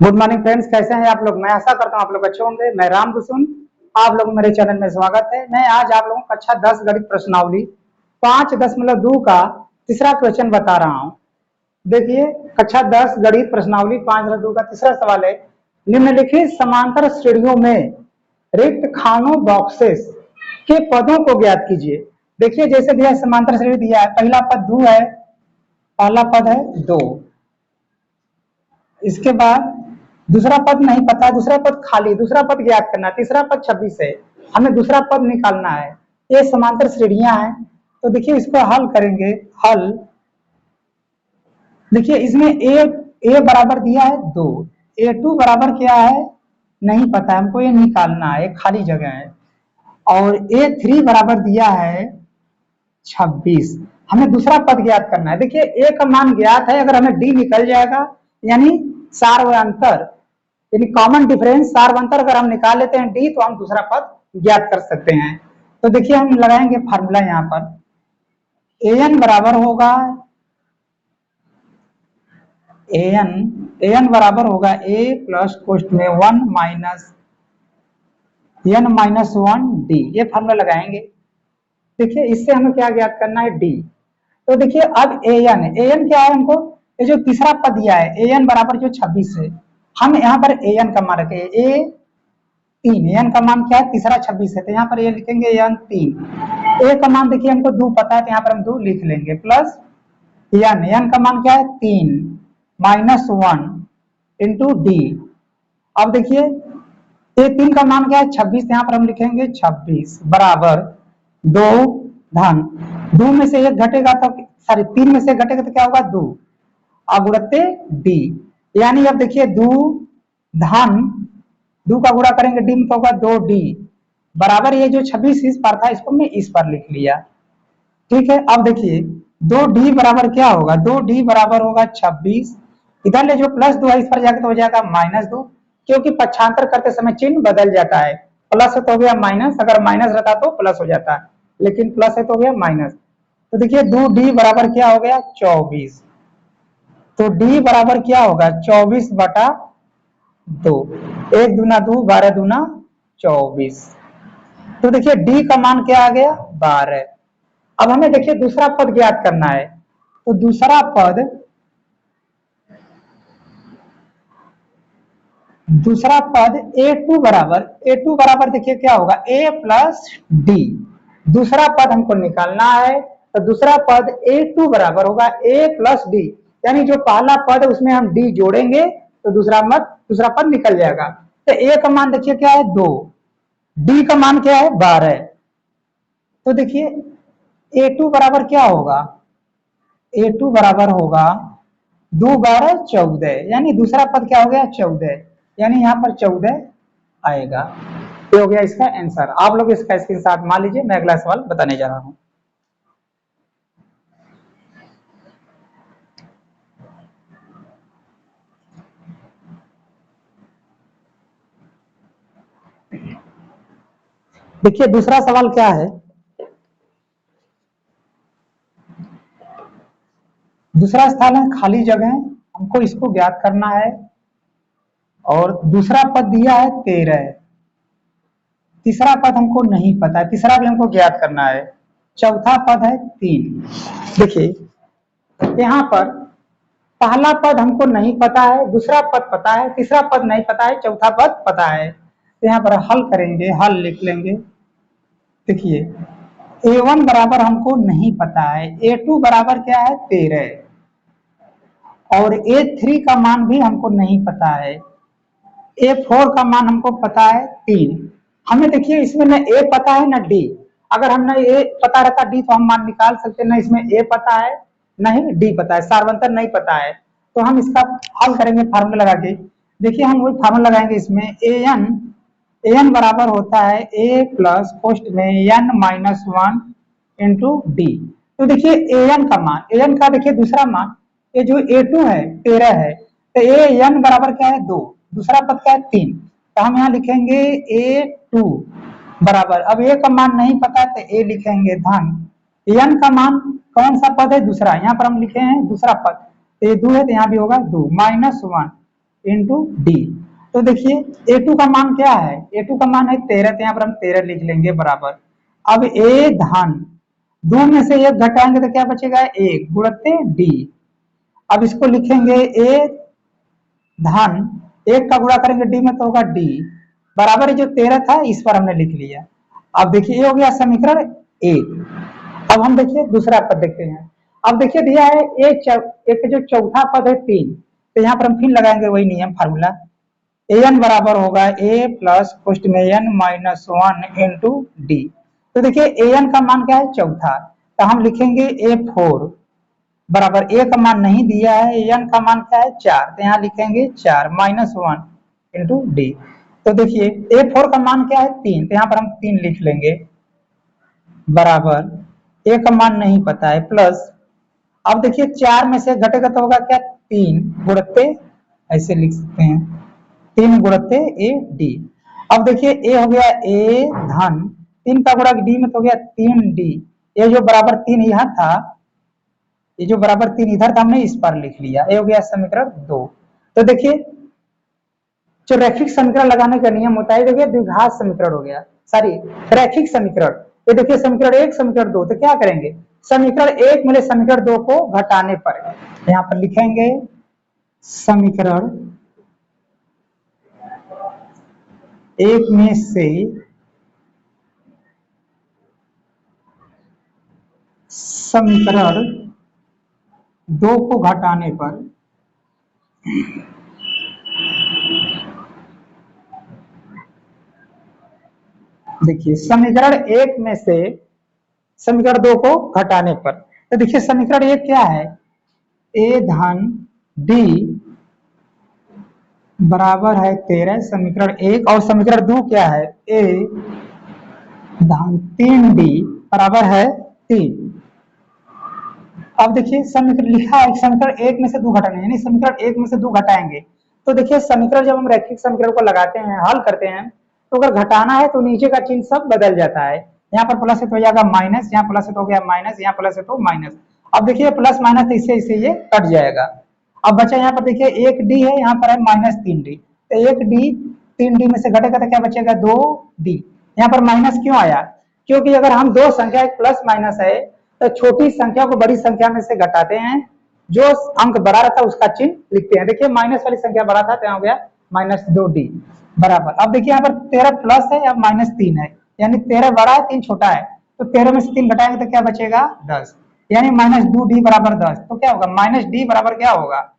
Good morning friends, कैसे हैं आप लोग। मैं आशा करता हूं आप लोग अच्छे होंगे। मैं राम कुसुम, आप लोग मेरे चैनल में स्वागत है। मैं आज आप लोगों को कक्षा 10 गणित प्रश्नावली 5.2 का तीसरा क्वेश्चन बता रहा हूं। देखिए, कक्षा 10 गणित प्रश्नावली 5.2 का तीसरा सवाल है, निम्नलिखित समांतर श्रेणियों में रिक्त खानों बॉक्सेस के पदों को ज्ञात कीजिए। देखिए, जैसे दिया समांतर श्रेणी दिया है, पहला पद धू है, पहला पद है 2। इसके बाद दूसरा पद नहीं पता है, दूसरा पद खाली, दूसरा पद ज्ञात करना है, तीसरा पद 26 है, हमें दूसरा पद निकालना है। ये समांतर श्रेणियां हैं, तो देखिए इसको हल करेंगे। हल देखिए, इसमें ए बराबर दिया है 2, A2 बराबर क्या है नहीं पता, हमको ये निकालना है, खाली जगह है। और A3 बराबर दिया है 26, हमें दूसरा पद ज्ञात करना है। देखिए ए का मान ज्ञात है, अगर हमें डी निकल जाएगा यानी सार्वंतर यानी कॉमन डिफरेंस सार्वंतर अगर हम निकाल लेते हैं डी, तो हम दूसरा पद ज्ञात कर सकते हैं। तो देखिए हम लगाएंगे फार्मूला यहां पर। एन बराबर होगा एन बराबर होगा ए प्लस कोष्ठ में 1 माइनस एन माइनस 1 डी, ये फार्मूला लगाएंगे। देखिए इससे हमें क्या ज्ञात करना है, डी। तो देखिए अब एन क्या है, हमको ये जो तीसरा पद दिया है एन बराबर जो 26 है, हम यहाँ पर एन का मान रखें A3, एन का मान क्या है तीसरा 26 है, तो यहाँ पर ये लिखेंगे N3। ए का मान देखिए हमको 2 पता है, तो यहाँ पर हम 2 लिख लेंगे, प्लस एन का मान क्या है 3 माइनस 1 इंटू डी। अब देखिए A3 का मान क्या है 26, यहाँ पर हम लिखेंगे 26 बराबर 2 धन 2 में से 1 घटेगा तो सॉरी 3 में से 1 घटेगा तो क्या होगा 2 अगुणते डी, यानी अब देखिए 2 धन 2 का गुणा करेंगे डी में तो होगा 2D बराबर ये जो 26 इस पर था, इसको मैं इस पर लिख लिया। ठीक है, अब देखिए 2D बराबर क्या होगा, 2D बराबर होगा 26, इधर ले जो प्लस 2 है इस पर जाकर तो हो जाएगा माइनस 2, क्योंकि पक्षांतर करते समय चिन्ह बदल जाता है, प्लस है तो हो गया माइनस, अगर माइनस रहता तो प्लस हो जाता, लेकिन प्लस है तो हो गया माइनस। तो देखिए 2D बराबर क्या हो गया 24, तो D बराबर क्या होगा 24 बटा 2, 1 दूना 2 12 दूना 24। तो देखिए D का मान क्या आ गया 12। अब हमें देखिए दूसरा पद ज्ञात करना है, तो दूसरा पद A2 बराबर देखिए क्या होगा A प्लस डी, दूसरा पद हमको निकालना है। तो दूसरा पद A2 बराबर होगा A प्लस डी, यानी जो पहला पद है उसमें हम डी जोड़ेंगे तो दूसरा पद निकल जाएगा। तो A का मान देखिए क्या है 2, डी का मान क्या है 12। तो देखिए A2 बराबर क्या होगा, A2 बराबर होगा 2 12 14, यानी दूसरा पद क्या हो गया 14, यानी यहाँ पर 14 आएगा। ये हो गया इसका आंसर। आप लोग इसका स्क्रीनशॉट मान लीजिए, मैं अगला सवाल बताने जा रहा हूं। देखिए दूसरा सवाल क्या है, दूसरा स्थान है खाली जगह, हमको इसको ज्ञात करना है। और दूसरा पद दिया है 13, तीसरा पद हमको नहीं पता है, तीसरा भी हमको ज्ञात करना है। चौथा पद है 3। देखिए यहाँ पर पहला पद हमको नहीं पता है, दूसरा पद पता है, तीसरा पद नहीं पता है, चौथा पद पता है। तो यहाँ पर हल करेंगे, हल लिख लेंगे। देखिए A1 बराबर हमको नहीं पता है, A2 बराबर क्या है 13, और A3 का मान भी हमको नहीं पता है, A4 का मान हमको पता है 3। हमें देखिए इसमें न A पता है न D, अगर हमने A पता रहता D तो हम मान निकाल सकते, न इसमें A पता है नहीं D पता है, सार्वंतर नहीं पता है। तो हम इसका हल करेंगे फार्मूला लगा के। देखिए हम वही फार्मूला लगाएंगे इसमें, an बराबर होता है A प्लस पोस्ट में n माइनस 1 इंटू डी। तो देखिए an का मान, an का देखिए दूसरा मान, ये जो A2 है 13 है, तो an बराबर क्या है 2, दूसरा पद क्या है 3, तो हम यहाँ लिखेंगे A2 बराबर, अब A का मान नहीं पता तो A लिखेंगे धन n का मान कौन सा पद है दूसरा, यहाँ पर हम लिखे हैं दूसरा पद, तो ये 2 है तो यहाँ भी होगा 2 माइनस 1 इंटू डी। तो देखिए a2 का मान क्या है, a2 का मान है 13, तो यहाँ पर हम 13 लिख लेंगे बराबर। अब a धन 2 में से 1 घटाएंगे तो क्या बचेगा, 1 गुणित डी। अब इसको लिखेंगे a धन 1 का गुणा करेंगे डी में तो होगा डी बराबर है जो 13 था इस पर हमने लिख लिया। अब देखिए ये हो गया समीकरण 1। अब हम देखिए दूसरा पद देखते हैं। अब देखिए दिया है एक जो चौथा पद है 3, तो यहाँ पर हम फिर लगाएंगे वही नियम फार्मूला, an बराबर होगा a प्लस पोस्ट में n माइनस 1 इंटू डी। तो देखिए an का मान क्या है, चौथा, तो हम लिखेंगे a4 बराबर a का मान नहीं दिया है, n का मान क्या है 4, तो यहाँ लिखेंगे 4 माइनस 1 इंटू डी। तो देखिए a4 का मान क्या है 3, तो यहाँ पर हम 3 लिख लेंगे बराबर a का मान नहीं पता है प्लस, अब देखिए 4 में से घटेगा तो होगा क्या 3 गुणते, ऐसे लिख सकते हैं 3 गुणते ए डी। अब देखिए ए हो गया a धन 3 का गुणा डी में तो हो गया 3d, ये जो बराबर 3 यहाँ था, ये जो बराबर 3 इधर था हमने इस पर लिख लिया, ये हो गया समीकरण 2। तो देखिए जो रैखिक समीकरण लगाने का नियम होता है, देखिए द्विघात समीकरण हो गया, सॉरी रैखिक समीकरण, ये देखिए समीकरण 1 समीकरण 2, तो क्या करेंगे समीकरण 1 में समीकरण 2 को घटाने पर यहाँ पर लिखेंगे समीकरण 1 में से समीकरण 2 को घटाने पर देखिए समीकरण 1 में से समीकरण 2 को घटाने पर, तो देखिए समीकरण 1 क्या है, a धन d बराबर है 13 समीकरण 1, और समीकरण 2 क्या है a धन 3d बराबर है 3। अब देखिए समीकरण लिखा है समीकरण 1 में से 2 घटाने, यानी समीकरण 1 में से 2 घटाएंगे, तो देखिए समीकरण जब हम रैखिक समीकरण को लगाते हैं हल करते हैं, तो अगर घटाना है तो नीचे का चिन्ह सब बदल जाता है, यहाँ पर प्लस है तो हो जाएगा माइनस, यहाँ प्लस है तो हो गया माइनस, यहाँ प्लस है तो माइनस। अब देखिए प्लस माइनस इससे इससे ये कट जाएगा। अब बचा यहाँ पर देखिए 1d है, यहाँ पर है माइनस 3d, तो 1d 3d में से घटेगा तो क्या बचेगा 2d। यहाँ पर माइनस क्यों आया, क्योंकि अगर हम दो संख्या एक प्लस माइनस है तो छोटी संख्या को बड़ी संख्या में से घटाते हैं, जो अंक बड़ा रहता है उसका चिन्ह लिखते हैं। देखिए माइनस वाली संख्या बड़ा था तो यहाँ हो गया माइनस 2d बराबर। अब देखिए यहाँ पर 13 प्लस है, अब माइनस 3 है, यानी 13 बड़ा है 3 छोटा है, तो 13 में से 3 घटाएंगे तो क्या बचेगा 10, यानी माइनस 2d बराबर 10। तो क्या होगा माइनस d बराबर क्या होगा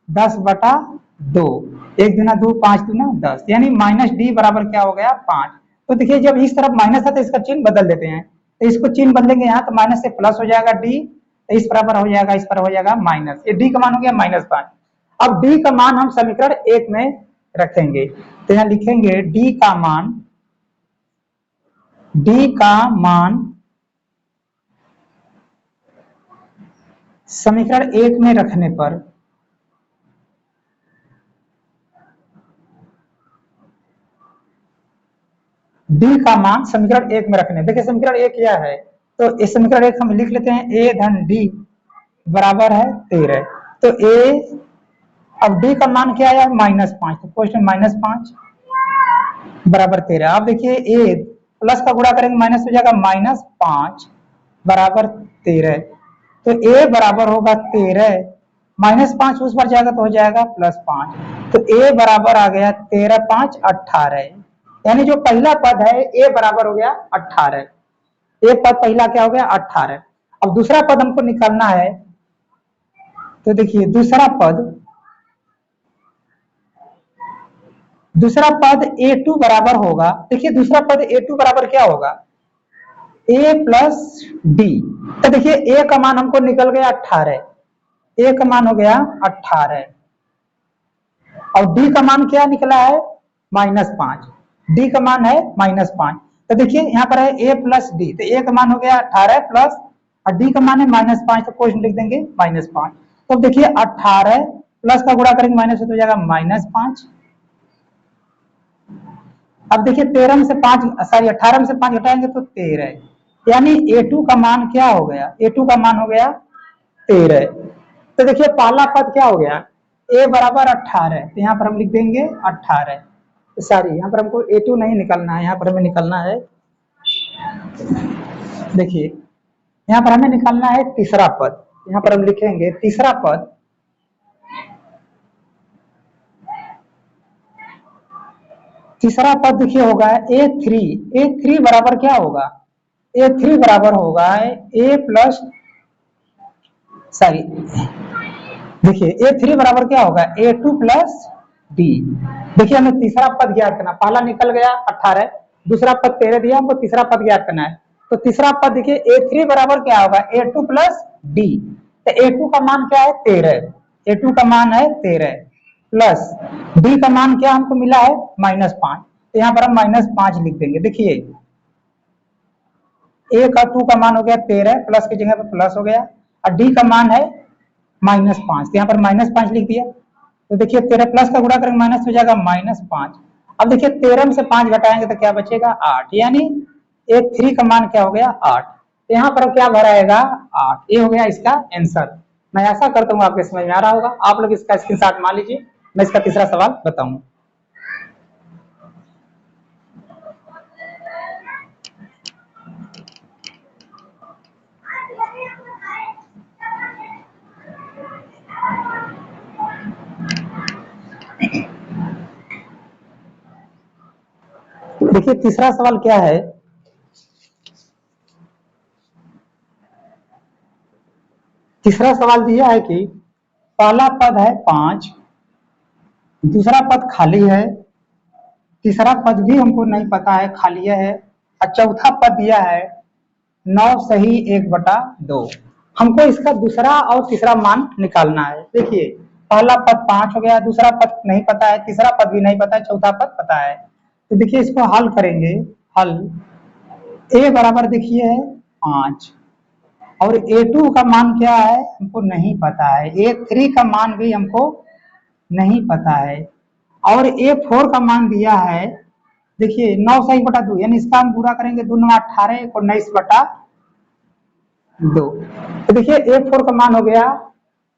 10/2, 1 दूना 2 5 दूना 10, यानी माइनस d बराबर क्या हो गया 5। तो देखिए जब इस तरफ माइनस है तो इसका चिन्ह बदल देते हैं, तो इसको चिन्ह बदलेंगे यहाँ तो माइनस से प्लस हो जाएगा d, तो इस बराबर हो जाएगा, इस पर हो जाएगा माइनस, ये d का मान हो गया -5। अब d का मान हम समीकरण 1 में रखेंगे, तो यहाँ लिखेंगे d का मान समीकरण 1 में रखने पर d का मान समीकरण 1 में रखने, देखिए समीकरण 1 क्या है, तो इस समीकरण 1 हम लिख लेते हैं a धन d बराबर है 13, तो a, अब d का मान क्या आया -5, तो क्वेश्चन -5 बराबर 13। अब देखिए a प्लस का गुणा करेंगे माइनस हो जाएगा -5 बराबर 13, तो a बराबर होगा 13, -5 उस पर जाएगा तो हो जाएगा +5, तो a बराबर आ गया 13 5 18, यानी जो पहला पद है a बराबर हो गया 18, एक पद पहला क्या हो गया 18। अब दूसरा पद हमको निकालना है, तो देखिए दूसरा पद a2 बराबर होगा, देखिए दूसरा पद a2 बराबर क्या होगा a प्लस d, तो देखिए a का मान हमको निकल गया 18, a का मान हो गया 18 और d का मान क्या निकला है -5, d का मान है -5, तो देखिए यहाँ पर है a प्लस d, तो a का मान हो गया 18 प्लस और d का मान है -5, तो क्वेश्चन लिख देंगे -5। तो देखिए 18 प्लस का गुणा करेंगे माइनस हो जाएगा -5। अब देखिए 13 में से 5 सॉरी 18 में से 5 घटाएंगे तो 13, यानी a2 का मान क्या हो गया, a2 का मान हो गया 13। तो देखिए पहला पद क्या हो गया a बराबर 18, तो यहाँ पर हम लिख देंगे 18। सॉरी, यहाँ पर हमको a2 नहीं निकलना है, यहाँ पर हमें निकलना है, देखिए यहाँ पर हमें निकालना है तीसरा पद। यहाँ पर हम लिखेंगे तीसरा पद, तीसरा पद देखिए होगा a3। a3 बराबर क्या होगा, a3 बराबर होगा a प्लस, सॉरी देखिए a3 बराबर क्या होगा a2 प्लस d। देखिए हमें तीसरा पद ज्ञात करना, पहला निकल गया 18, दूसरा पद 13 दिया, हमको तीसरा पद ज्ञात करना है। तो तीसरा पद देखिए a3 बराबर क्या होगा a2 प्लस d। तो a2 का मान क्या है 13, a2 का मान है 13 प्लस d का मान क्या हमको मिला है -5। तो यहाँ पर हम -5 लिख देंगे। देखिए a का 2 का मान हो गया 13, प्लस की जगह पर प्लस हो गया, और d का मान है -5, तो यहाँ पर -5 लिख दिया। तो देखिए 13 प्लस का गुणा करेंगे माइनस हो जाएगा -5। अब देखिए 13 में से 5 घटाएंगे तो क्या बचेगा 8, यानी a3 का मान क्या हो गया 8। तो यहाँ पर क्या भराएगा 8, ये हो गया इसका आंसर। मैं ऐसा करता हूँ आपके समझ में आ रहा होगा, आप लोग इसका स्क्रीनशॉट मान लीजिए, मैं इसका तीसरा सवाल बताऊंगा। देखिए तीसरा सवाल क्या है, तीसरा सवाल दिया है कि पहला पद है 5, दूसरा पद खाली है, तीसरा पद भी हमको नहीं पता है, खाली है, और चौथा पद दिया है 9 सही 1/2। हमको इसका दूसरा और तीसरा मान निकालना है। देखिए पहला पद 5 हो गया, दूसरा पद नहीं पता है, तीसरा पद भी नहीं पता है, चौथा पद पता है। तो देखिए इसको हल करेंगे, हल a बराबर देखिए है 5, और a2 का मान क्या है हमको नहीं पता है, a3 का मान भी हमको नहीं पता है, और a4 का मान दिया है देखिए 9 सही बटा 2, यानी इसका हम पूरा करेंगे 2 9 18 19/2। तो देखिए a4 का मान हो गया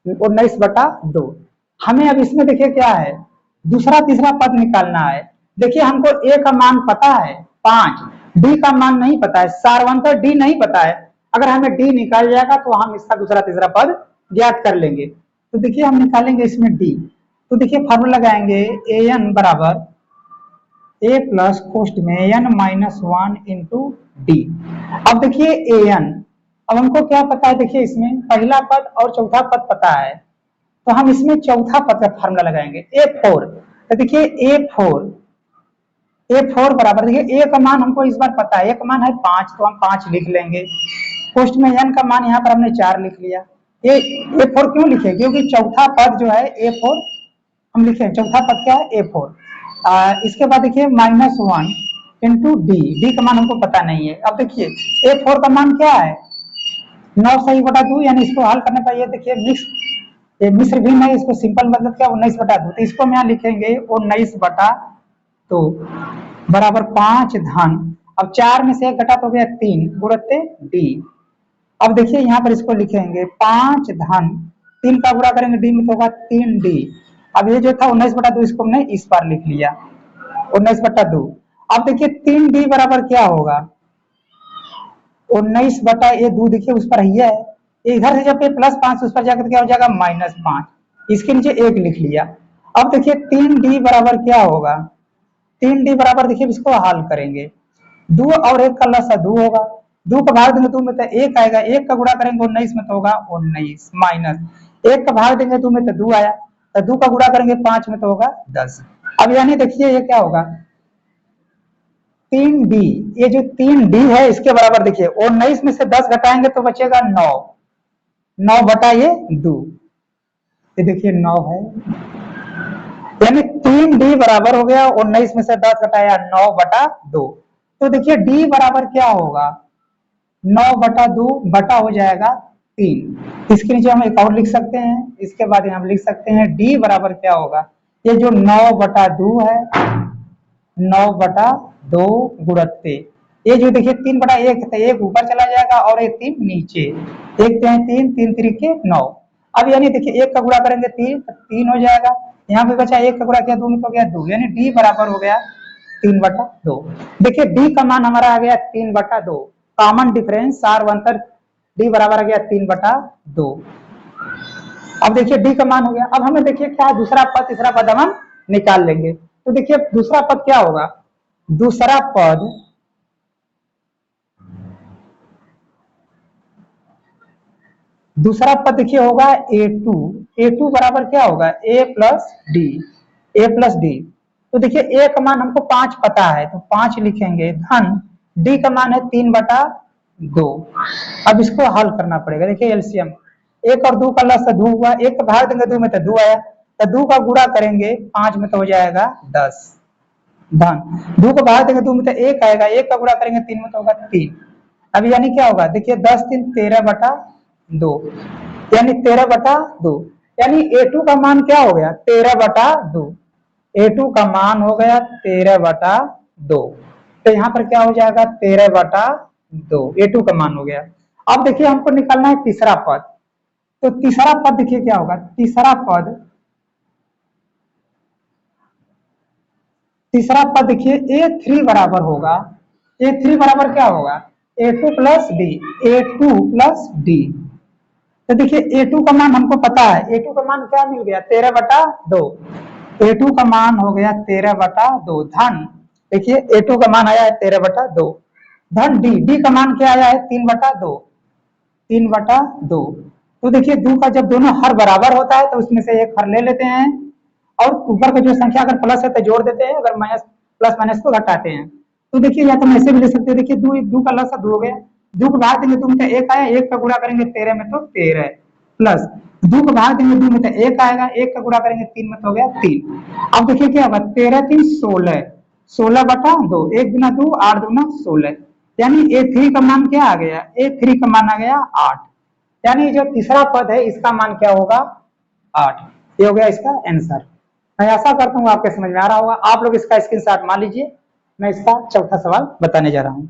19/2। हमें अब इसमें देखिए क्या है दूसरा तीसरा पद निकालना है। देखिए हमको a का मान पता है 5, d का मान नहीं पता है, सारवंतर d नहीं पता है। अगर हमें d निकाल जाएगा तो हम इसका दूसरा तीसरा पद ज्ञात कर लेंगे। तो देखिए हम निकालेंगे इसमें d, तो देखिए फार्मूला लगाएंगे an बराबर a प्लस कोष्ट में n -1 इंटू डी। अब देखिए an, अब हमको क्या पता है, देखिए इसमें पहला पद और चौथा पद पता है, तो हम इसमें चौथा पद का फार्मूला लगाएंगे a4। तो देखिए a4 बराबर, देखिए a का मान हमको इस बार पता है, a का मान है 5, तो हम 5 लिख लेंगे। कोष्ट में n का मान यहाँ पर हमने 4 लिख लिया। a4 क्यों लिखे, क्योंकि चौथा पद जो है a4 हम लिखे, चौथा पद क्या है a4। इसके बाद देखिए -1 इंटू डी का मान हमको पता नहीं है। अब देखिए a4 का मान क्या है 9 सही बटा 2, यानी इसको हल करने पर ये देखिए मिश्र भिन्न है, इसको सिंपल मतलब क्या 19/2, तो इसको हम यहाँ लिखेंगे 19/2 बराबर 5 धन, अब 4 में से 1 घटा तो हो गया 3 गुणित डी। अब देखिए यहाँ पर इसको लिखेंगे 5 धन 3 का गुणा करेंगे डी में तो होगा 3d। अब ये जो था 19/2 इसको हमने इस बार लिख लिया 19/2। अब देखिए 3d बराबर क्या होगा 19/2, देखिए उस पर ही है, इधर से जब +5 उस पर जाकर क्या हो जाएगा -5, इसके नीचे 1 लिख लिया। अब देखिए 3d बराबर क्या होगा, 3d बराबर देखिए इसको हल करेंगे, 2 और 1 का लसा 2 होगा, 2 का भाग देंगे 2 में तो 1 आएगा, 1 का गुणा करेंगे 19 में तो होगा 19 माइनस 1 का भाग देंगे 2 में तो 2 आया, तो 2 का गुणा करेंगे 5 में तो होगा 10। अब यानी देखिए ये क्या होगा 3d, ये जो 3d है इसके बराबर देखिए 19 में से 10 घटाएंगे तो बचेगा 9, 9/2, ये देखिए 9 है, यानी 3d बराबर हो गया 19 में से 10 घटाया 9/2। तो देखिए d बराबर क्या होगा 9/2 बटा हो जाएगा 3। इसके नीचे हम एक और लिख सकते हैं, इसके बाद हम लिख सकते हैं d बराबर क्या होगा, ये जो 9/2 है 9/2 गुणित ये जो देखिए 3/1 है, 1 ऊपर चला जाएगा और 1 3 नीचे, 1 3 3 3 3 के 9। अब यानी देखिए 1 का गुणा करेंगे 3, 3 हो जाएगा। यहाँ पे बचा 1 का गुणा किया 2 में तो गया 2, यानी डी बराबर हो गया 3/2। देखिए डी का मान हमारा आ गया 3/2, कॉमन डिफरेंस सार अंतर डी बराबर आ गया 3/2। अब देखिए डी का मान हो गया। अब हमें देखिए क्या दूसरा पद तीसरा पद हम निकाल लेंगे। तो देखिए दूसरा पद क्या होगा, दूसरा पद देखिए होगा a2, a2 बराबर क्या होगा a प्लस डी। तो देखिए a का मान हमको 5 पता है तो 5 लिखेंगे, धन d का मान है 3/2। अब इसको हल करना पड़ेगा। देखिए एलसीएम 1 और 2 का लस 2 हुआ, 1 का भाग देंगे 2 में तो 2 आया, तो 2 का गुणा करेंगे 5 में तो हो जाएगा 10, धन 2 को भाग देंगे 2 में तो 1 आएगा, 1 का गुणा करेंगे 3 में तो होगा 3। अब यानी क्या होगा, देखिए 10 3 13/2, यानी 13/2, यानी a2 का मान क्या हो गया 13/2, a2 का मान हो गया 13/2। तो यहाँ पर क्या हो जाएगा 13/2, a2 का मान हो गया। अब देखिए हमको निकालना है तीसरा पद। तो तीसरा पद देखिए क्या होगा, तीसरा पद देखिए a3 बराबर होगा, a3 बराबर क्या होगा a2 प्लस डी। तो देखिए a2 का मान हमको पता है, a2 का मान क्या मिल गया 13/2, a2 का मान हो गया 13/2, धन देखिए a2 का मान आया है 13/2, धन डी का मान क्या आया है 3/2। तो देखिए 2 का जब दोनों हर बराबर होता है तो उसमें से एक हर ले लेते हैं और ऊपर का जो संख्या अगर प्लस है तो जोड़ देते हैं, अगर माइनस प्लस माइनस को घटाते हैं। तो देखिए या तो ऐसे भी ले सकते हैं, देखिए 2 का लस 2 हो गया, 2 को भाग देंगे 2 में तो 1 आया, 1 का गुणा करेंगे 13 में तो 13 प्लस 2 को भाग देंगे 2 में तो 1 आएगा, 1 का गुणा करेंगे 3 में तो हो गया 3। अब देखिए क्या होगा 13 3 16, 16/2, 1 गुना 2 8 दूना 16, यानी a3 का मान क्या आ गया, a3 का मान आ गया 8, यानी जो तीसरा पद है इसका मान क्या होगा 8। ये हो गया इसका आंसर। मैं आशा करता हूँ आपके समझ में आ रहा होगा। आप लोग इसका स्क्रीनशॉट मान लीजिए, मैं इसका चौथा सवाल बताने जा रहा हूँ।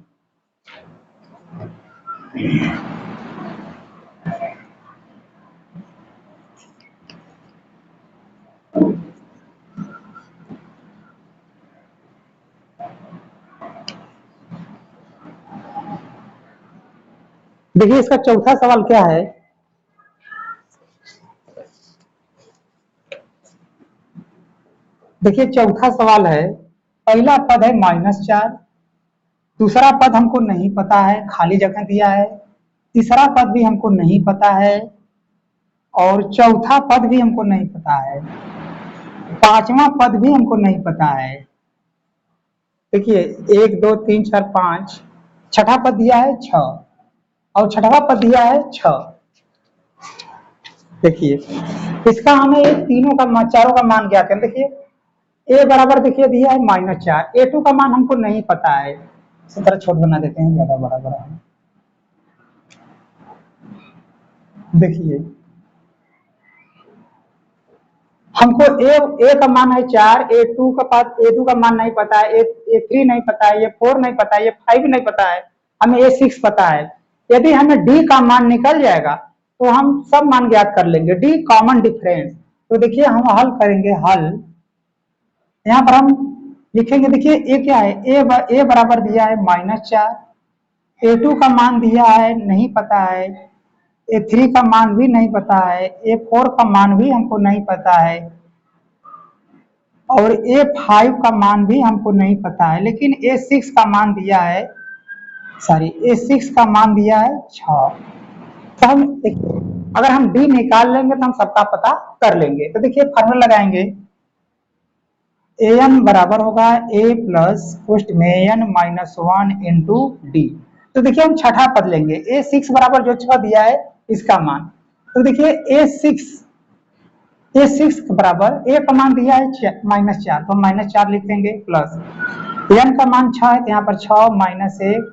देखिए इसका चौथा सवाल क्या है, देखिए चौथा सवाल है, पहला पद है -4, दूसरा पद हमको नहीं पता है, खाली जगह दिया है, तीसरा पद भी हमको नहीं पता है और चौथा पद भी हमको नहीं पता है, पांचवा पद भी हमको नहीं पता है। देखिए 1 2 3 4 5, छठा पद दिया है 6 और छठवा पद दिया है 6। देखिए इसका हमें तीनों का चारों का मान ज्ञात करना। देखिए a बराबर देखिए दिया है -4, a2 का मान हमको नहीं पता है, इसी तरह छोट बना देते हैं, ज्यादा बड़ा बड़ा है। देखिए हमको a का मान है 4, a2 का मान नहीं पता है, a3 नहीं पता है, a4 नहीं पता है, a5 नहीं पता है, हमें a6 पता है। यदि हमें d का मान निकल जाएगा तो हम सब मान ज्ञात कर लेंगे, d कॉमन डिफरेंस। तो देखिए हम हल करेंगे, यहाँ पर हम लिखेंगे, देखिए a क्या है, a बराबर दिया है -4, a2 का मान दिया है नहीं पता है, a3 का मान भी नहीं पता है, a4 का मान भी हमको नहीं पता है और a5 का मान भी हमको नहीं पता है, लेकिन a6 का मान दिया है, a6 का मान दिया है 6। तो हम अगर हम d निकाल लेंगे तो हम सबका पता कर लेंगे। तो देखिए फार्मूला लगाएंगे, an बराबर होगा a प्लस पोस्ट में n -1 इंटू डी। तो देखिए हम छठा पद लेंगे, a6 बराबर जो 6 दिया है इसका मान। तो देखिए a6 बराबर a का मान दिया है -4, तो -4 लिखेंगे, प्लस n का मान 6 है तो यहाँ पर 6 -1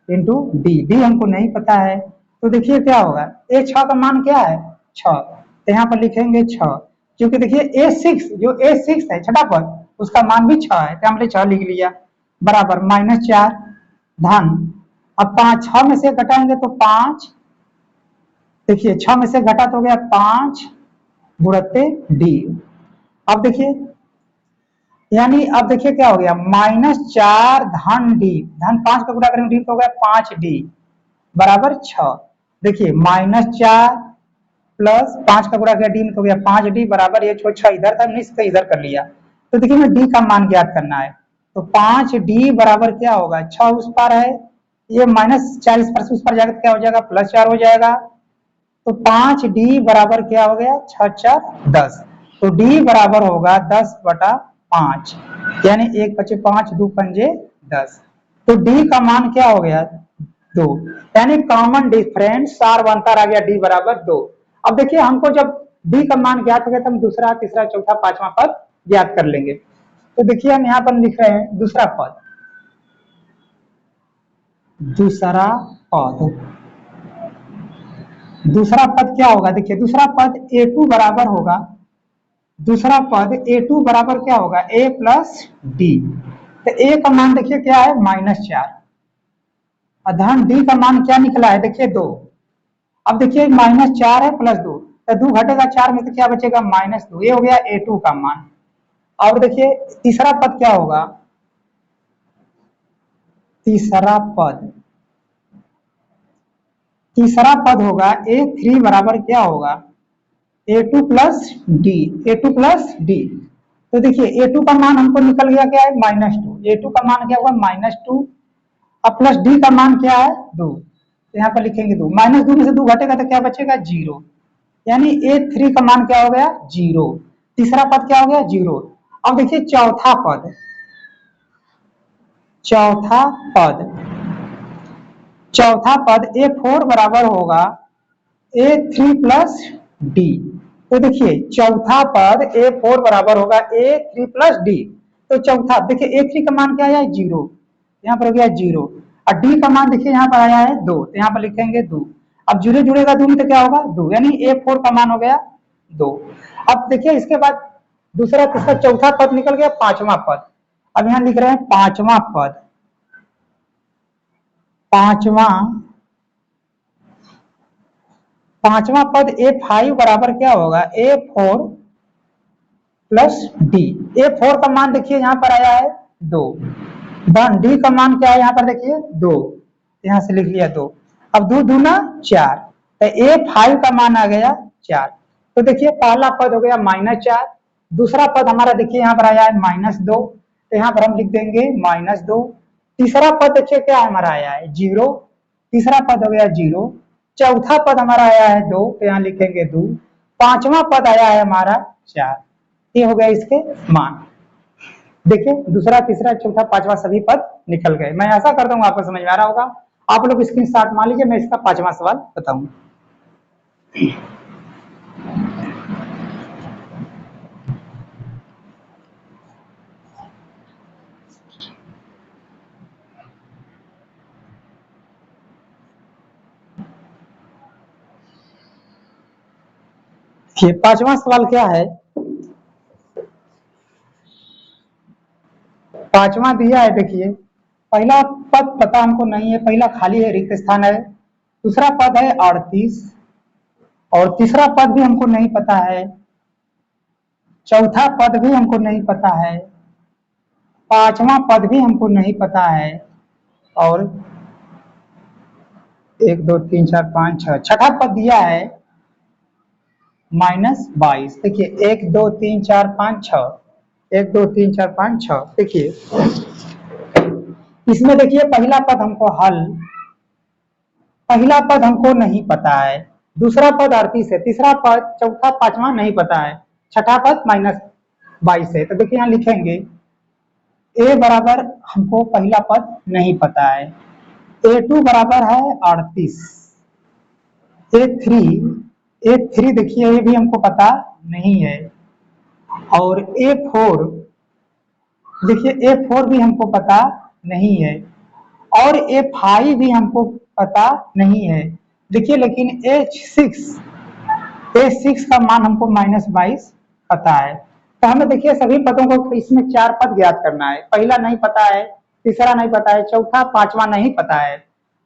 इंटू डी हमको नहीं पता है। तो देखिए क्या होगा, a6 का मान क्या है 6, तो यहाँ पर लिखेंगे 6, क्योंकि देखिए a6 है छठा पद उसका मान भी 6 है, तो हमने 6 लिख लिया, बराबर -4 धन, अब 5 6 में से घटाएंगे तो 5, देखिए 6 में से घटा तो हो गया 5 गुणित्ते डी। अब देखिए यानी अब देखिए क्या हो गया -4 धन डी, धन 5 का गुणा करेंगे डी तो हो गया 5 डी बराबर 6। देखिए -4 प्लस 5 का गुणा किया डी में तो हो गया 5 डी बराबर ये 6 इधर था, इसका इधर कर लिया। तो देखिए हमें डी का मान ज्ञात करना है, तो 5 डी बराबर क्या होगा 6 उस पार है, ये -4 इस पर से उस पर जाएगा तो क्या हो जाएगा +4 हो जाएगा। तो 5 डी बराबर क्या हो गया 6 4 10, तो डी बराबर होगा 10/5, यानी 1 बचे 5 2 पंजे 10। तो डी का मान क्या हो गया 2, यानी कॉमन डिफरेंस सार अंतर आ गया डी बराबर 2। अब देखिए हमको जब डी का मान ज्ञात हो गया तो हम दूसरा तीसरा चौथा पांचवा पद ज्ञात कर लेंगे। तो देखिए हम यहाँ पर लिख रहे हैं दूसरा पद, दूसरा पद क्या होगा, देखिए दूसरा पद a2 बराबर होगा, दूसरा पद a2 बराबर क्या होगा a प्लस डी। तो a का मान देखिए क्या है -4, अधन डी का मान क्या निकला है देखिए 2। अब देखिए -4 है +2, तो 2 घटेगा 4 में तो क्या बचेगा -2, ये हो गया a2 का मान। और देखिए तीसरा पद क्या होगा, तीसरा पद होगा a3 बराबर क्या होगा a2 प्लस डी। तो देखिए a2 का मान हमको निकल गया क्या है -2, a2 का मान क्या होगा -2, अब प्लस डी का मान क्या है 2, तो यहाँ पर लिखेंगे 2, -2 में से 2 घटेगा तो क्या बचेगा 0, यानी a3 का मान क्या हो गया 0, तीसरा पद क्या हो गया 0। अब देखिए चौथा पद a4 बराबर होगा a3 प्लस डी। तो देखिए चौथा पद a4 बराबर होगा a3 प्लस डी। तो चौथा देखिए a3 का मान क्या आया है 0, यहाँ पर हो गया 0, और डी का मान देखिए यहाँ पर आया है 2, तो यहाँ पर लिखेंगे 2। अब 0 जुड़ेगा 2 में तो क्या होगा 2, यानी a4 का मान हो गया 2। अब देखिए इसके बाद दूसरा तीसरा चौथा पद निकल गया, पांचवा पद। अब यहाँ लिख रहे हैं पांचवा पद a5 बराबर क्या होगा a4 प्लस डी। a4 का मान देखिए यहाँ पर आया है 2, डी का मान क्या है यहाँ पर देखिए 2, यहाँ से लिख लिया 2, अब 2 दूना 4, तो a5 का मान आ गया 4। तो देखिए पहला पद हो गया -4, दूसरा पद हमारा देखिए यहाँ पर आया है -2, तो यहाँ पर हम लिख देंगे -2। तीसरा पद देखिए क्या हमारा आया है 0, तीसरा पद हो गया 0, चौथा पद हमारा आया है 2, तो यहाँ लिखेंगे 2, पांचवा पद आया है हमारा 4। ये हो गया इसके मान। देखिए दूसरा तीसरा चौथा पांचवा सभी पद निकल गए। मैं ऐसा करता हूँ आपको समझ में आ रहा होगा, आप लोग स्क्रीनशॉट मान लीजिए, मैं इसका पांचवा सवाल बताऊंगा। ये पांचवा सवाल क्या है, पांचवा दिया है देखिए, पहला पद पता हमको नहीं है, पहला खाली है रिक्त स्थान है, दूसरा पद है 38 और तीसरा पद भी हमको नहीं पता है, चौथा पद भी हमको नहीं पता है, पांचवा पद भी हमको नहीं पता है, और 1 2 3 4 5 6 छठा पद दिया है -22। देखिए 1 2 3 4 5 6, 1 2 3 4 5 6। देखिए इसमें देखिए पहला पद हमको नहीं पता है, दूसरा पद 38 है, तीसरा पद चौथा पांचवा नहीं पता है, छठा पद -22 है। तो देखिए यहाँ लिखेंगे a बराबर हमको पहला पद नहीं पता है, a2 बराबर है 38, a3 देखिए ये भी हमको पता नहीं है, और a4 देखिए a4 भी हमको पता नहीं है, और a5 भी हमको पता नहीं है। देखिए लेकिन a6 का मान हमको -22 पता है। तो हमें देखिए सभी पदों को इसमें 4 पद ज्ञात करना है, पहला नहीं पता है, तीसरा नहीं पता है, चौथा पांचवा नहीं पता है,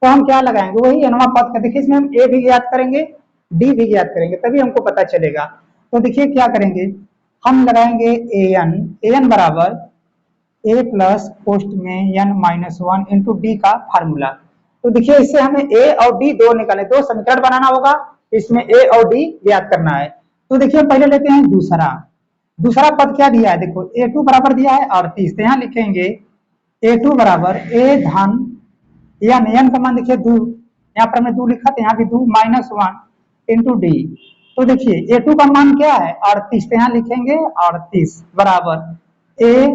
तो हम क्या लगाएंगे वही nवां पद का। देखिए इसमें हम a भी ज्ञात करेंगे डी भी ज्ञात करेंगे, तभी हमको पता चलेगा। तो देखिए क्या करेंगे, हम लगाएंगे एन बराबर ए प्लस पोस्ट में n minus one into d का फार्मूला। तो देखिए इससे हमें ए और डी दो निकाले, दो समीकरण बनाना होगा, इसमें ए और डी ज्ञात करना है। तो देखिए पहले लेते हैं दूसरा पद क्या दिया है, देखो a2 बराबर दिया है 38, तो यहाँ लिखेंगे a2 बराबर a धन एन का मान देखिए 2, यहाँ पर हमने 2 लिखा था, यहाँ भी 2 माइनस 1 इंटू डी। तो देखिए a2 का मान क्या है 38, तो यहाँ लिखेंगे 38 बराबर a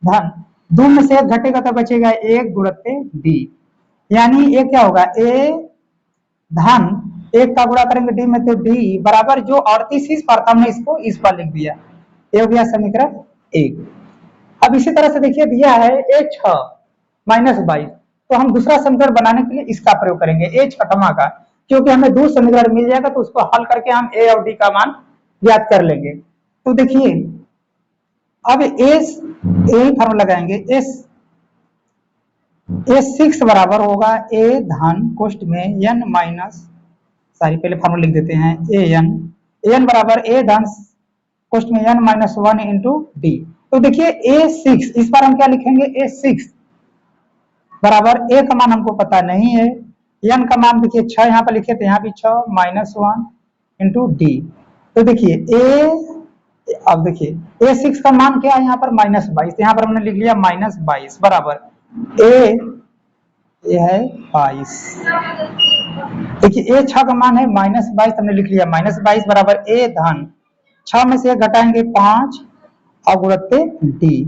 धन 2 में से 1 घटेगा तो बचेगा 1 गुणित डी, यानी ये क्या होगा a धन 1 का गुणा करेंगे डी में तो डी बराबर जो 38 इस पर था हमने इसको इस पर लिख दिया, ये हो गया समीकरण 1। अब इसी तरह से देखिए दिया है a6 माइनस 22, तो हम दूसरा समीकरण बनाने के लिए इसका प्रयोग करेंगे a6 का, क्योंकि हमें दो समीकरण मिल जाएगा तो उसको हल करके हम a और d का मान ज्ञात कर लेंगे। तो देखिए अब यही फॉर्मूला लगाएंगे, a6 बराबर होगा a धन कोष्ट में n माइनस, सॉरी पहले फॉर्मूला लिख देते हैं, an बराबर a धन कोष्ट में n माइनस 1 इंटू डी। तो देखिए a6 इस बार हम क्या लिखेंगे, a6 बराबर a का मान हमको पता नहीं है, n का मान देखिए 6 यहाँ पर लिखे थे, यहाँ भी 6 माइनस 1 इंटू डी। तो देखिए अब देखिए a6 का मान क्या है यहाँ पर माइनस 22, यहाँ पर हमने लिख लिया माइनस 22 बराबर ये है 22। देखिए a6 का मान है माइनस 22, हमने लिख लिया माइनस 22 बराबर a धन 6 में से 1 घटाएंगे 5 और गुणित डी।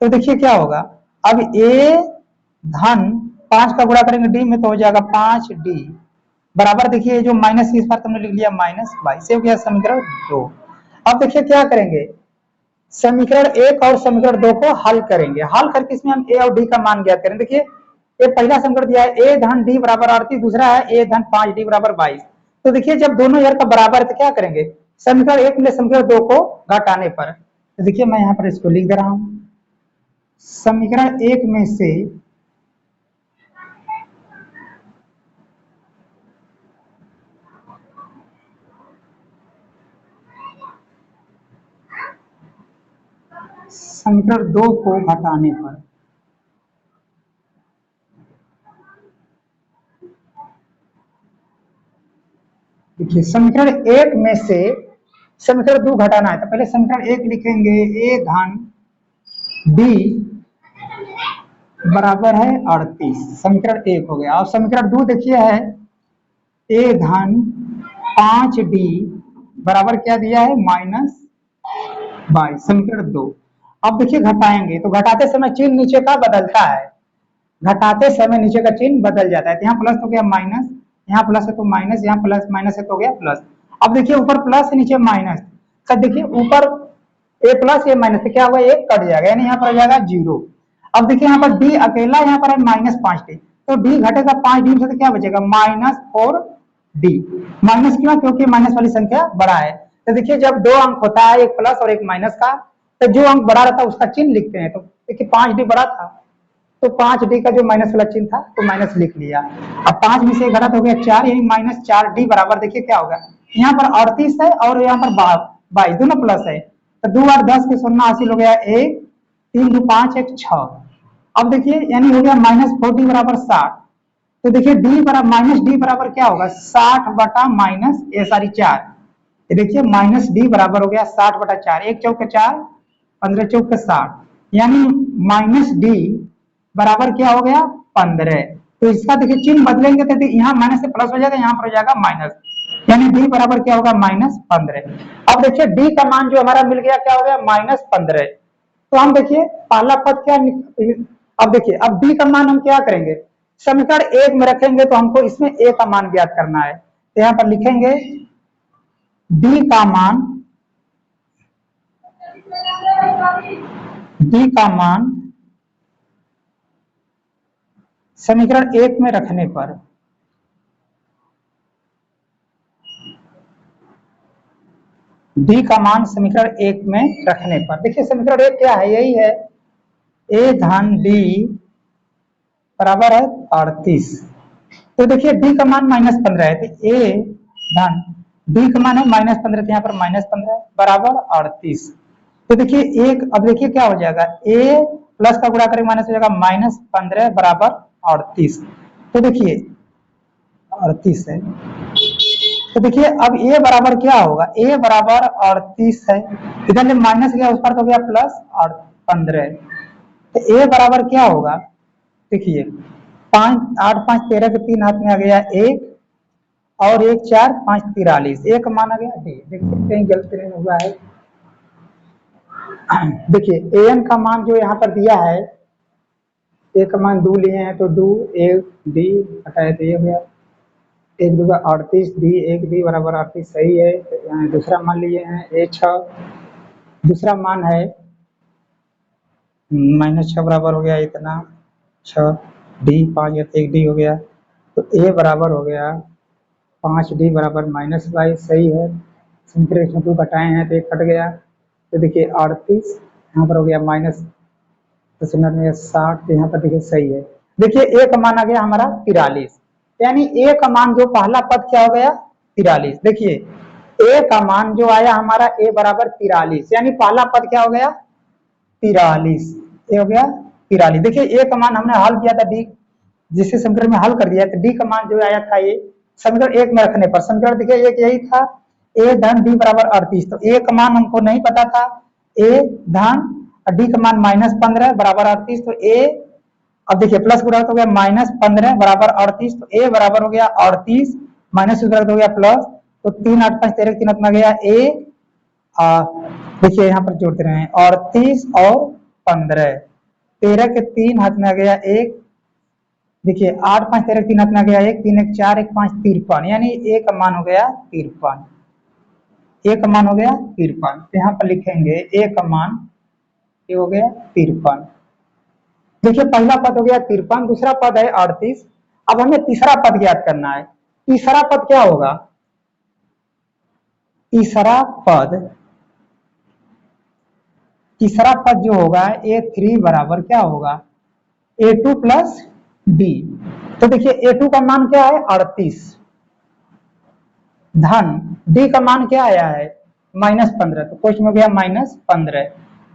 तो देखिए क्या होगा, अब a धन 5 का गुणा करेंगे डी में तो हो जाएगा 5d बराबर, देखिए जो माइनस इस बार हमने लिख लिया माइनस 22, हो गया समीकरण 2। अब देखिए क्या करेंगे, समीकरण 1 और समीकरण 2 को हल करेंगे, हल करके इसमें हम a और d का मान ज्ञात करेंगे। देखिए ये पहला समीकरण दिया है a धन d बराबर 38, दूसरा है a धन 5d बराबर 22। तो देखिए जब दोनों यार का बराबर है तो क्या करेंगे, समीकरण 1 में समीकरण 2 को घटाने पर, तो देखिए मैं यहाँ पर इसको लिख दे रहा हूं, समीकरण 1 में से समीकरण 2 को घटाने पर, देखिए समीकरण 1 में से समीकरण 2 घटाना है, तो पहले समीकरण 1 लिखेंगे a धन d बराबर है 38, समीकरण 1 हो गया। और समीकरण 2 देखिए है a धन 5d बराबर क्या दिया है माइनस 22, समीकरण 2। अब देखिए घटाएंगे तो घटाते समय चिन्ह नीचे का बदलता है, घटाते समय नीचे का चिन्ह बदल जाता है, तो यहाँ प्लस हो गया माइनस, यहाँ प्लस है तो माइनस, यहाँ प्लस माइनस है तो हो गया प्लस। अब देखिए ऊपर प्लस है नीचे माइनस, तो देखिए ऊपर a प्लस a माइनस, तो क्या होगा एक कट जाएगा, यानी यहाँ पर आ जाएगा 0। अब देखिए यहाँ पर d अकेला यहाँ पर है माइनस 5d, तो d घटेगा 5d से, तो क्या बचेगा माइनस 4d। माइनस क्यों, क्योंकि माइनस वाली संख्या बड़ा है। तो देखिए जब दो अंक होता है, एक प्लस और एक माइनस का, तो जो अंक बड़ा रहता है उसका चिन्ह लिखते हैं। तो देखिए 5d बड़ा था तो 5d का जो माइनस वाला चिन्ह था तो माइनस लिख लिया। अब 5 में से 1 घटा तो हो गया 4, यानी माइनस 4d बराबर, देखिए क्या होगा, यहाँ पर 38 है और यहाँ पर 22 दोनों प्लस है, तो 2 और 10 के 0 हासिल हो गया 1, 3 2 5 1 6। अब देखिए यानी हो गया माइनस 4d बराबर 60। तो देखिए d बराबर माइनस d बराबर क्या होगा 60 बटा माइनस सॉरी 4, देखिए माइनस d बराबर हो गया 60 बटा 4, 1 चौके 4 15 चौके 60, यानी माइनस d बराबर क्या हो गया 15। तो इसका देखिए चिन्ह बदलेंगे तो यहाँ माइनस से प्लस हो जाएगा, यहाँ पर हो जाएगा माइनस, यानी d बराबर क्या होगा माइनस 15। अब देखिए d का मान जो हमारा मिल गया क्या हो गया माइनस 15। तो हम देखिए पहला पद क्या, अब देखिए अब d का मान हम क्या करेंगे, समीकरण 1 में रखेंगे, तो हमको इसमें a का मान ज्ञात करना है। तो यहाँ पर लिखेंगे d का मान समीकरण 1 में रखने पर, d का मान समीकरण 1 में रखने पर, देखिए समीकरण 1 क्या है, यही है a धन d बराबर है 38। तो देखिए d का मान माइनस 15 है, तो a धन डी का मान है -15, तो यहाँ पर -15 बराबर 38। तो देखिए एक, अब देखिए क्या हो जाएगा, ए प्लस का गुणा करके माइनस हो जाएगा -15 बराबर 38। तो देखिए 38 है, तो देखिए अब ए बराबर क्या होगा, ए बराबर 38 है, इधर जब माइनस गया उस पर तो गया प्लस और 15। तो ए बराबर क्या होगा, देखिए 5 8 5 13 के 3 हाथ में आ गया 1 और 1 4 5 43, एक मान आ गया डी। देखिए कहीं गलती नहीं हुआ है। देखिए एन का मान जो यहाँ पर दिया है, ए का मान 2 लिए हैं तो 2 1 डी हटाए तो ये हो गया 1 2 38 डी 1 डी बराबर 38 सही है। दूसरा मान लिए हैं ए 6, दूसरा मान है -6 बराबर हो गया इतना 6 डी 5 1 डी हो गया, तो ए बराबर हो गया 5 डी बराबर -22 सही है। सिंपल इसमें 2 घटाए हैं तो 1 कट गया, तो देखिए 38 यहाँ पर हो गया -60, यहाँ पर देखिए सही है। देखिए ए का मान आ गया हमारा 43, यानी ए का मान जो पहला पद क्या हो गया 43। देखिए ए का मान जो आया हमारा ए बराबर 43, यानी पहला पद क्या हो गया 43, ये हो गया 43। देखिए ए का मान हमने हल किया था डी, जिसे समीकरण में हल कर दिया तो डी का मान जो आया था ये समीकरण 1 में रखने पर, समीकरण देखिए एक यही था ए धन डी बराबर 38, तो ए का मान हमको नहीं पता था, ए धन डी का मान -15 बराबर 38, तो ए, अब देखिए प्लस गुणा तो हो गया -15 बराबर 38, तो ए बराबर हो गया 38 माइनस गुणा तो हो गया प्लस, तो 3 8 5 13 3 में गया ए, देखिए यहाँ पर जोड़ते रहे 38 और 15, 13 के 3 हाथ में आ गया 1, देखिए 8 5 13 3 हाथ में आ गया 1 3 1 4 1 5 53, यानी ए का मान हो गया 53, ए का मान हो गया 53। तो यहाँ पर लिखेंगे ए का मान ये हो गया 53। देखिए पहला पद हो गया 53, दूसरा पद है 38। अब हमें तीसरा पद ज्ञात करना है। तीसरा पद क्या होगा, तीसरा पद जो होगा A3 बराबर क्या होगा A2 प्लस डी। तो देखिए A2 का मान क्या है 38 धन डी का मान क्या आया है -15, तो क्वेश्चन में गया -15,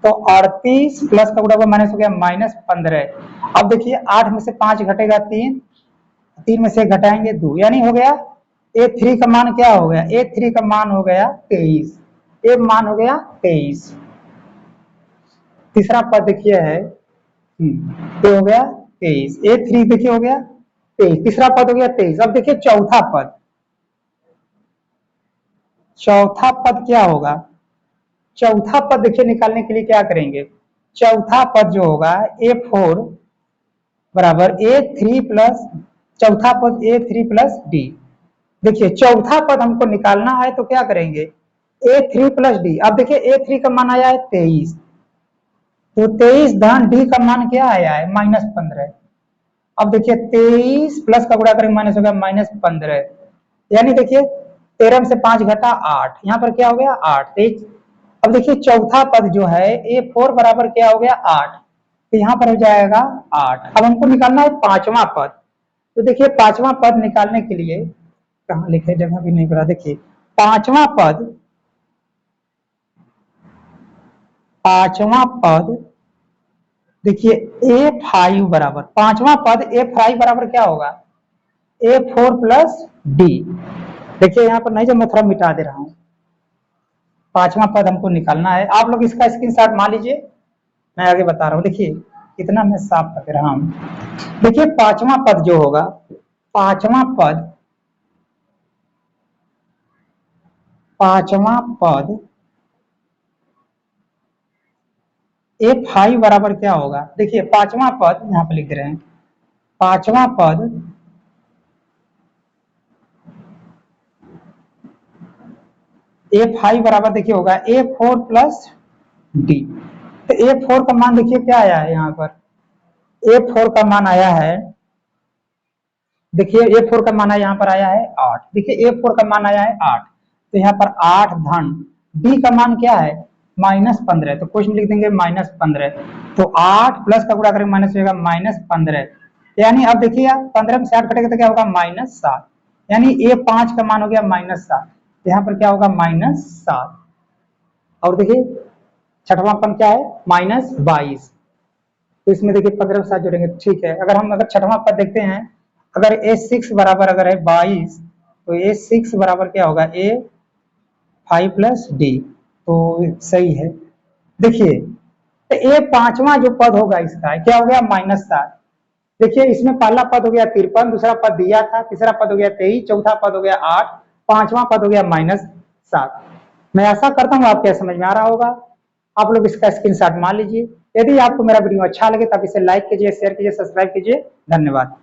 तो 38 प्लस का गुणा माइनस हो गया -15। अब देखिए 8 में से 5 घटेगा 3, 3 में से घटाएंगे 2, यानी हो गया A3 का मान क्या हो गया, A3 का मान हो गया 23, ए मान हो गया 23। तीसरा पद देखिए है ये हो गया 23, A3 देखिए हो गया 23, तीसरा पद हो गया 23। अब देखिए चौथा पद क्या होगा, चौथा पद देखिए निकालने के लिए क्या करेंगे, चौथा पद जो होगा A4 बराबर A3 प्लस, चौथा पद A3 प्लस डी। देखिए चौथा पद हमको निकालना है तो क्या करेंगे A3 प्लस डी। अब देखिए A3 का मान आया है 23, तो 23 धन डी का मान क्या आया है -15। अब देखिए 23 प्लस का गुणा करेंगे माइनस हो गया -15, यानी देखिए 13 में से 5 घटा 8, यहाँ पर क्या हो गया 8। अब देखिए चौथा पद जो है A4 बराबर क्या हो गया 8, तो यहाँ पर हो जाएगा 8। अब हमको निकालना है पांचवा पद, तो देखिए पांचवा पद निकालने के लिए कहाँ लिखे, जगह भी नहीं पड़ा। देखिए पांचवा पद देखिए A5 बराबर, पांचवा पद A5 बराबर क्या होगा A4 प्लस डी। देखिए यहाँ पर नहीं, जब मैं थोड़ा मिटा दे रहा हूं, पांचवा पद हमको निकालना है। आप लोग इसका स्क्रीनशॉट मान लीजिए, मैं आगे बता रहा हूं। देखिए इतना मैं साफ कर रहा हूं। देखिए पांचवा पद जो होगा, पांचवा पद A5 बराबर क्या होगा, देखिए पांचवा पद यहाँ पर लिख रहे हैं, पांचवा पद A5 बराबर देखिए होगा A4 प्लस डी। तो A4 का मान देखिए क्या आया है, यहाँ पर A4 का मान आया है, देखिए A4 का मान यहाँ पर आया है 8। देखिए A4 का मान आया है 8, तो यहाँ पर 8 धन D का मान क्या है -15, तो क्वेश्चन लिख देंगे -15। तो 8 प्लस का गुणा करेंगे माइनस होगा -15, यानी अब देखिए 15 में से 8 कटेगा तो क्या होगा -7, यानी A5 का मान हो गया -7। यहाँ पर क्या होगा -7। और देखिए छठवां पद क्या है -22, तो इसमें देखिए 15 के साथ जोड़ेंगे, ठीक है। अगर छठवां पद देखते हैं, अगर A6 बराबर अगर है 22, तो A6 बराबर क्या होगा A5 + D, तो सही है। देखिए तो ये पांचवा जो पद होगा इसका क्या हो गया -7। देखिए इसमें पहला पद हो गया 53, दूसरा पद दिया था, तीसरा पद हो गया 23, चौथा पद हो गया 8, पांचवा पद हो गया -7। मैं आशा करता हूँ आपको समझ में आ रहा होगा। आप लोग इसका स्क्रीनशॉट मान लीजिए। यदि आपको मेरा वीडियो अच्छा लगे तब इसे लाइक कीजिए, शेयर कीजिए, सब्सक्राइब कीजिए। धन्यवाद।